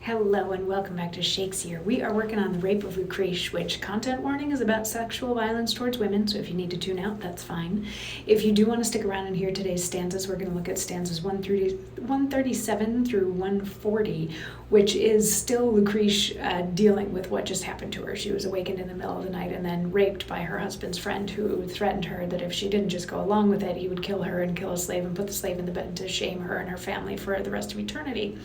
Hello and welcome back to Shakesyear. We are working on the Rape of Lucrece, which, content warning, is about sexual violence towards women, so if you need to tune out, that's fine. If you do want to stick around and hear today's stanzas, we're going to look at stanzas 137 through 140, which is still Lucrece dealing with what just happened to her. She was awakened in the middle of the night and then raped by her husband's friend, who threatened her that if she didn't just go along with it, he would kill her and kill a slave and put the slave in the bed to shame her and her family for the rest of eternity.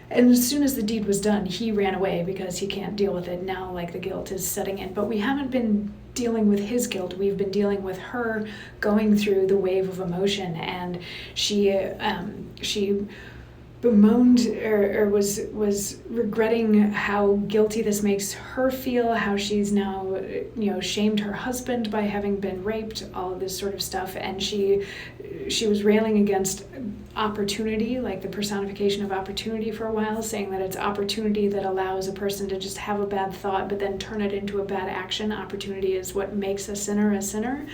And as soon as the deed was done, he ran away because he can't deal with it now, like the guilt is setting in. But we haven't been dealing with his guilt. We've been dealing with her going through the wave of emotion, and she bemoaned or was regretting how guilty this makes her feel, how she's now shamed her husband by having been raped, all of this sort of stuff. And she was railing against opportunity, like the personification of opportunity, for a while, saying that it's opportunity that allows a person to just have a bad thought but then turn it into a bad action. Opportunity is what makes a sinner a sinner.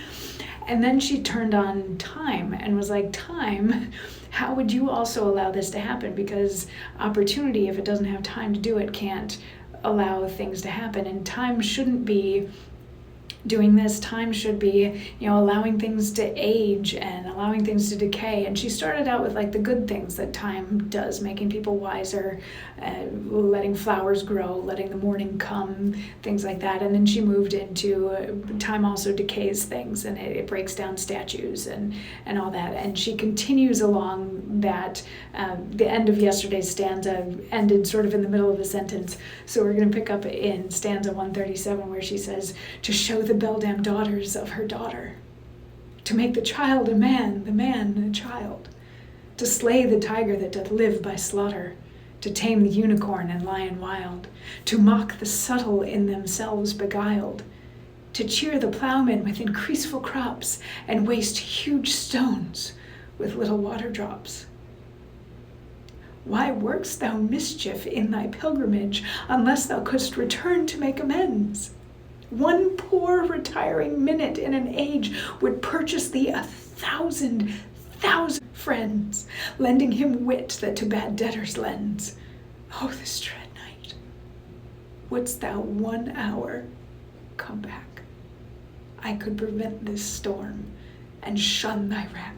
And then she turned on time and was like, time, how would you also allow this to happen? Because opportunity, if it doesn't have time to do it, can't allow things to happen. And time shouldn't be doing this. Time should be, allowing things to age and allowing things to decay. And she started out with like the good things that time does, making people wiser, letting flowers grow, letting the morning come, things like that. And then she moved into time also decays things, and it breaks down statues and all that. And she continues along that. The end of yesterday's stanza ended sort of in the middle of a sentence. So we're going to pick up in stanza 137, where she says, to show the beldam daughters of her daughter, to make the child a man, the man a child, to slay the tiger that doth live by slaughter, to tame the unicorn and lion wild, to mock the subtle in themselves beguiled, to cheer the plowman with increaseful crops, and waste huge stones with little water drops. Why work'st thou mischief in thy pilgrimage, unless thou couldst return to make amends? One poor retiring minute in an age would purchase thee 1,000 friends, lending him wit that to bad debtors lends. Oh, this dread night, wouldst thou 1 hour come back, I could prevent this storm and shun thy wrack.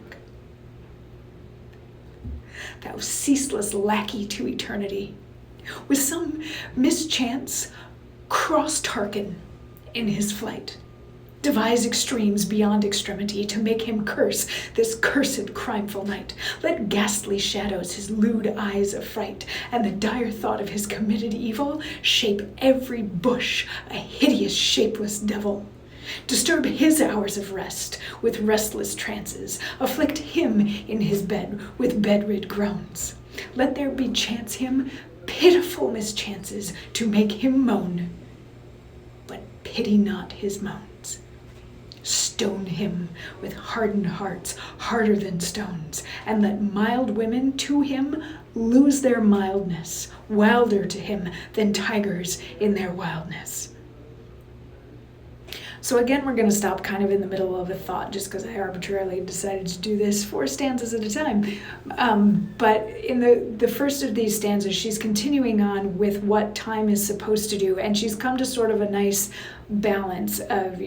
Thou ceaseless lackey to eternity, with some mischance cross Tarquin in his flight, devise extremes beyond extremity, to make him curse this cursed crimeful night. Let ghastly shadows his lewd eyes affright, and the dire thought of his committed evil shape every bush a hideous shapeless devil. Disturb his hours of rest with restless trances, afflict him in his bed with bedrid groans. Let there be chance him pitiful mischances to make him moan, but pity not his moans. Stone him with hardened hearts, harder than stones, and let mild women to him lose their mildness, wilder to him than tigers in their wildness. So again, we're going to stop kind of in the middle of a thought, just because I arbitrarily decided to do this 4 stanzas at a time. But in the first of these stanzas, she's continuing on with what time is supposed to do, and she's come to sort of a nice balance of,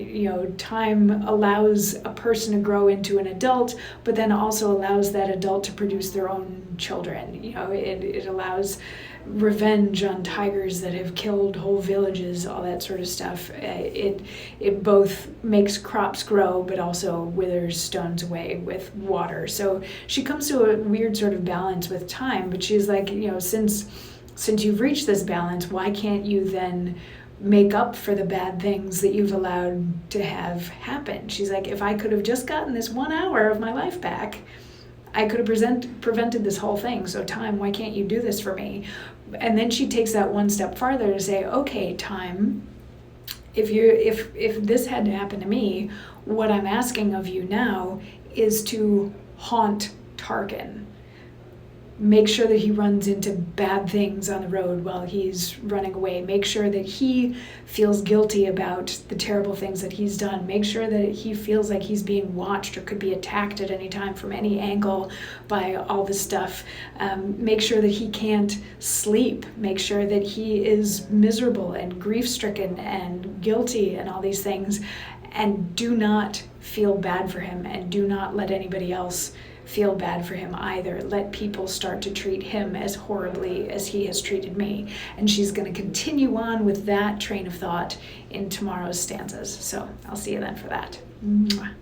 time allows a person to grow into an adult, but then also allows that adult to produce their own children. It allows revenge on tigers that have killed whole villages, all that sort of stuff. It both makes crops grow, but also withers stones away with water. So she comes to a weird sort of balance with time, but she's like, since you've reached this balance, why can't you then make up for the bad things that you've allowed to have happen? She's like, if I could have just gotten this 1 hour of my life back, I could have prevented this whole thing. So time, why can't you do this for me? And then she takes that one step farther to say, okay, time, if this had to happen to me, what I'm asking of you now is to haunt Tarquin. make sure that he runs into bad things on the road while he's running away. Make sure that he feels guilty about the terrible things that he's done. Make sure that he feels like he's being watched or could be attacked at any time from any angle by all this stuff. Make sure that he can't sleep. Make sure that he is miserable and grief-stricken and guilty and all these things. And do not feel bad for him, and do not let anybody else feel bad for him either. Let people start to treat him as horribly as he has treated me. And she's going to continue on with that train of thought in tomorrow's stanzas. So I'll see you then for that. Mwah.